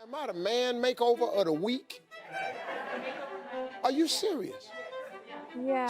Am I the man makeover of the week? Are you serious? So Yeah.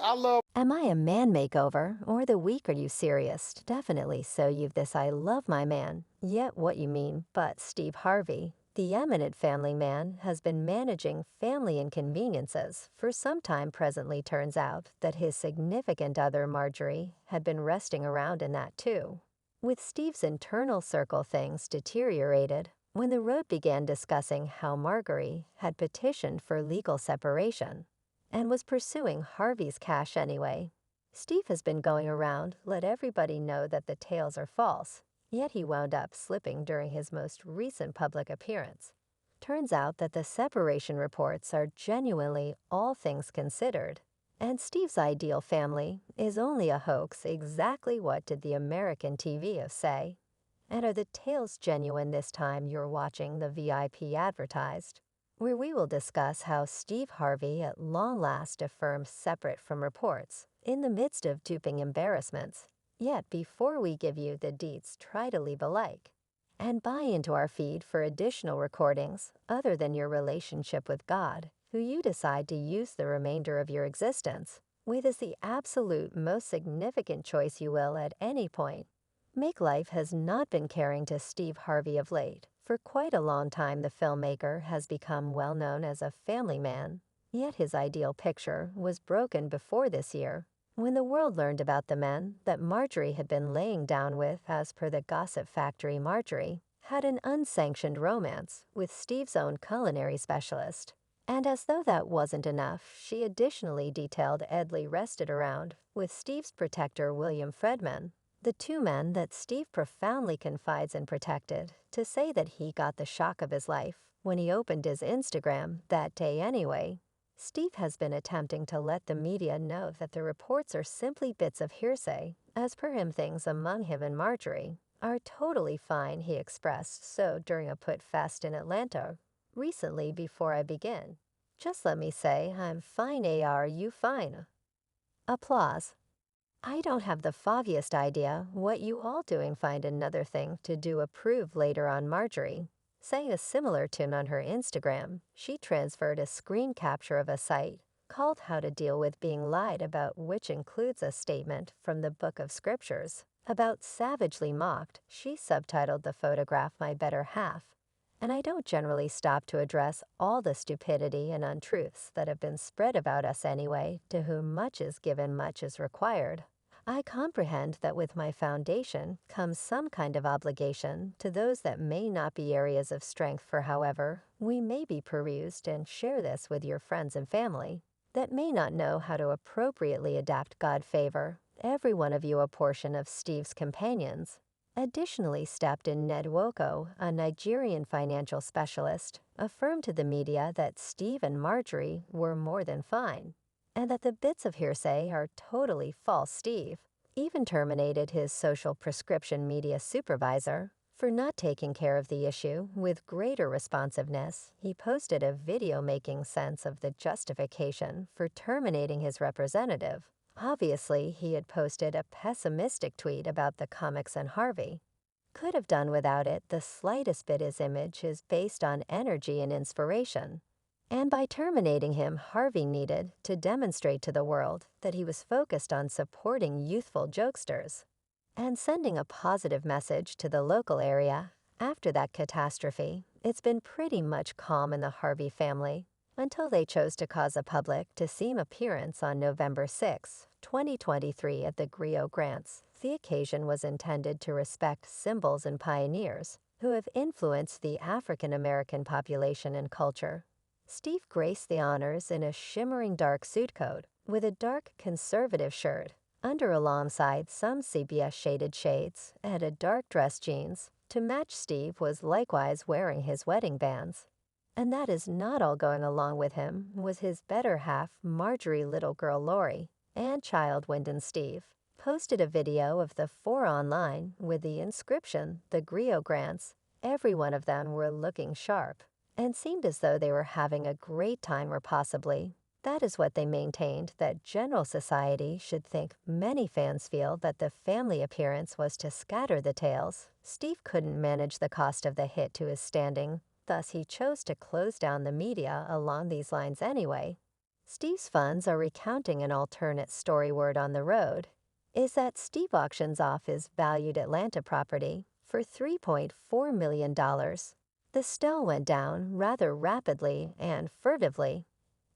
I love. Am I a man makeover or the week? Are you serious? Definitely. So you've this I love my man. Yet what you mean, but Steve Harvey, the eminent family man, has been managing family inconveniences for some time. Presently turns out that his significant other Marjorie had been resting around in that too. With Steve's internal circle things deteriorated when the road began discussing how Marjorie had petitioned for legal separation and was pursuing Harvey's cash anyway. Steve has been going around, let everybody know that the tales are false, yet he wound up slipping during his most recent public appearance. Turns out that the separation reports are genuinely all things considered, and Steve's ideal family is only a hoax. Exactly what did the American TV say? And are the tales genuine this time? You're watching the VIP advertised, where we will discuss how Steve Harvey at long last affirms separate from reports, in the midst of duping embarrassments. Yet before we give you the deets, try to leave a like and buy into our feed for additional recordings other than your relationship with God, who you decide to use the remainder of your existence with is the absolute most significant choice you will at any point. Make Life has not been caring to Steve Harvey of late. For quite a long time the filmmaker has become well known as a family man, yet his ideal picture was broken before this year, when the world learned about the men that Marjorie had been laying down with. As per the Gossip Factory, Marjorie had an unsanctioned romance with Steve's own culinary specialist. And as though that wasn't enough, she additionally detailed Edley rested around with Steve's protector William Fredman, the two men that Steve profoundly confides and protected, to say that he got the shock of his life when he opened his Instagram that day anyway. Steve has been attempting to let the media know that the reports are simply bits of hearsay. As per him, things among him and Marjorie are totally fine, he expressed so during a put fest in Atlanta recently. Before I begin, just let me say I'm fine. Are you fine? Applause. I don't have the foggiest idea what you all doing. Find another thing to do. Approve later on. Marjorie sang a similar tune on her Instagram. She transferred a screen capture of a site called How to Deal with Being Lied About, which includes a statement from the Book of Scriptures about savagely mocked. She subtitled the photograph My Better Half. And I don't generally stop to address all the stupidity and untruths that have been spread about us anyway. To whom much is given, much is required. I comprehend that with my foundation comes some kind of obligation to those that may not be areas of strength. For however we may be perused, and share this with your friends and family that may not know how to appropriately adapt. God favor every one of you. A portion of Steve's companions additionally stepped in. Ned Woko, a Nigerian financial specialist, affirmed to the media that Steve and Marjorie were more than fine, and that the bits of hearsay are totally false. Steve even terminated his social prescription media supervisor for not taking care of the issue with greater responsiveness. He posted a video making sense of the justification for terminating his representative. Obviously, he had posted a pessimistic tweet about the comics, and Harvey could have done without it the slightest bit. His image is based on energy and inspiration. And by terminating him, Harvey needed to demonstrate to the world that he was focused on supporting youthful jokesters and sending a positive message to the local area. After that catastrophe, it's been pretty much calm in the Harvey family until they chose to cause a public to seem appearance on November 6, 2023 at the Griot Grants. The occasion was intended to respect symbols and pioneers who have influenced the African American population and culture. Steve graced the honors in a shimmering dark suit coat with a dark conservative shirt under, alongside some CBS shaded shades, and a dark dress jeans to match. Steve was likewise wearing his wedding bands. And that is not all. Going along with him was his better half, Marjorie, little girl Lori, and child Wyndon. Steve posted a video of the four online with the inscription, The Griot Grants. Every one of them were looking sharp and seemed as though they were having a great time, or possibly that is what they maintained that general society should think. Many fans feel that the family appearance was to scatter the tales. Steve couldn't manage the cost of the hit to his standing Thus, he chose to close down the media along these lines anyway. Steve's funds are recounting an alternate story word on the road, is that Steve auctions off his valued Atlanta property for $3.4 million. The stell went down rather rapidly and furtively,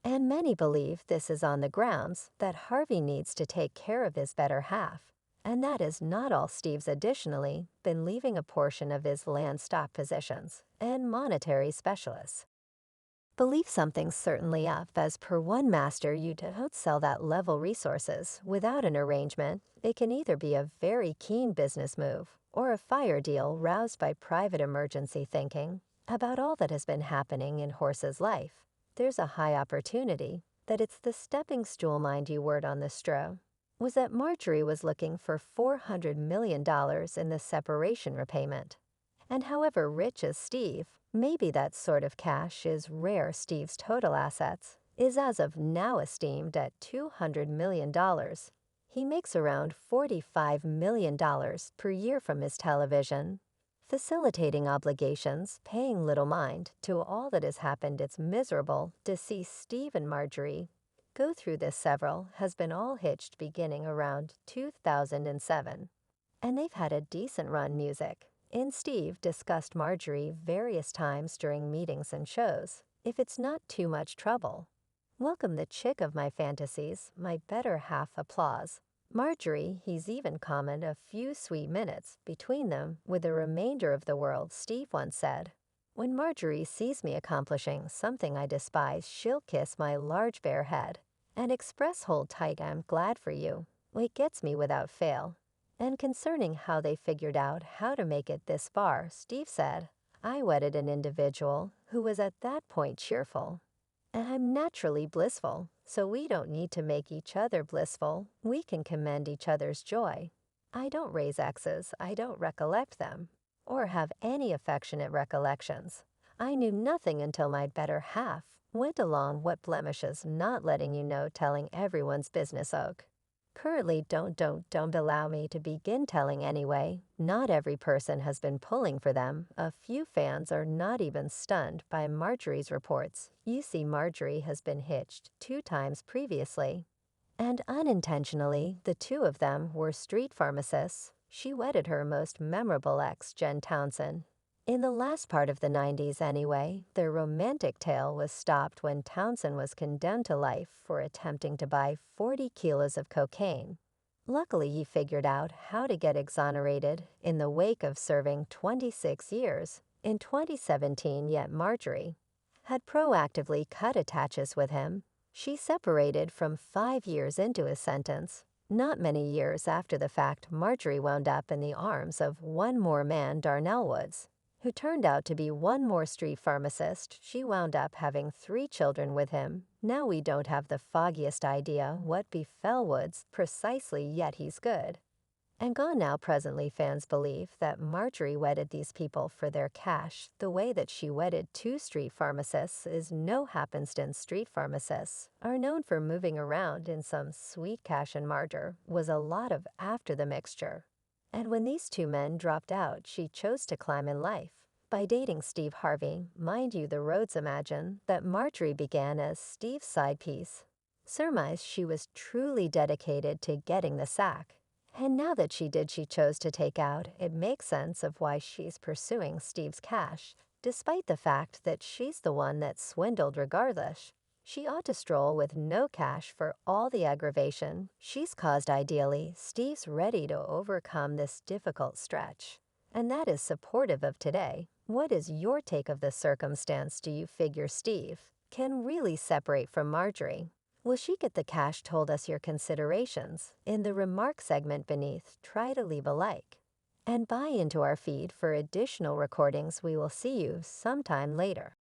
and many believe this is on the grounds that Harvey needs to take care of his better half. And that is not all. Steve's additionally been leaving a portion of his land stock positions and monetary specialists. Believe something's certainly up, as per one master you don't sell that level resources without an arrangement. It can either be a very keen business move or a fire deal roused by private emergency thinking about all that has been happening in Horse's life. There's a high opportunity that it's the stepping stool, mind you. Word on the straw was that Marjorie was looking for $400 million in the separation repayment. And however rich as Steve, maybe that sort of cash is rare. Steve's total assets is as of now esteemed at $200 million. He makes around $45 million per year from his television, facilitating obligations, paying little mind to all that has happened. It's miserable to see Steve and Marjorie go through this. Several has been all hitched beginning around 2007, and they've had a decent run. Music and Steve discussed Marjorie various times during meetings and shows. If it's not too much trouble, welcome the chick of my fantasies, my better half. Applause. Marjorie, he's even commented a few sweet minutes between them with the remainder of the world. Steve once said, "When Marjorie sees me accomplishing something I despise, she'll kiss my large bare head and express, 'Hold tight, I'm glad for you.' It gets me without fail." And concerning how they figured out how to make it this far, Steve said, "I wedded an individual who was at that point cheerful, and I'm naturally blissful, so we don't need to make each other blissful. We can commend each other's joy. I don't raise exes, I don't recollect them, or have any affectionate recollections. I knew nothing until my better half went along. What blemishes, not letting you know, telling everyone's business. Oak. Currently, don't allow me to begin telling anyway. Not every person has been pulling for them. A few fans are not even stunned by Marjorie's reports. You see, Marjorie has been hitched 2 times previously, and unintentionally, the 2 of them were street pharmacists. She wedded her most memorable ex, Jen Townsend. In the last part of the 90s anyway, their romantic tale was stopped when Townsend was condemned to life for attempting to buy 40 kilos of cocaine. Luckily, he figured out how to get exonerated in the wake of serving 26 years in 2017, yet Marjorie had proactively cut attaches with him. She separated from 5 years into his sentence. Not many years after the fact, Marjorie wound up in the arms of one more man, Darnell Woods, who turned out to be one more street pharmacist. She wound up having 3 children with him. Now we don't have the foggiest idea what befell Woods precisely, yet he's good and gone now. Presently, fans believe that Marjorie wedded these people for their cash. The way that she wedded 2 street pharmacists is no happenstance. Street pharmacists are known for moving around in some sweet cash, and Marjorie was a lot of after the mixture. And when these 2 men dropped out, she chose to climb in life by dating Steve Harvey. Mind you, the Rhodes imagine that Marjorie began as Steve's side piece. Surmise she was truly dedicated to getting the sack. And now that she did, she chose to take out. It makes sense of why she's pursuing Steve's cash, despite the fact that she's the one that swindled regardless. She ought to stroll with no cash for all the aggravation she's caused. Ideally, Steve's ready to overcome this difficult stretch, and that is supportive of today. What is your take of the circumstance? Do you figure Steve can really separate from Marjorie? Will she get the cash? Told us your considerations in the remark segment beneath. Try to leave a like and buy into our feed for additional recordings. We will see you sometime later.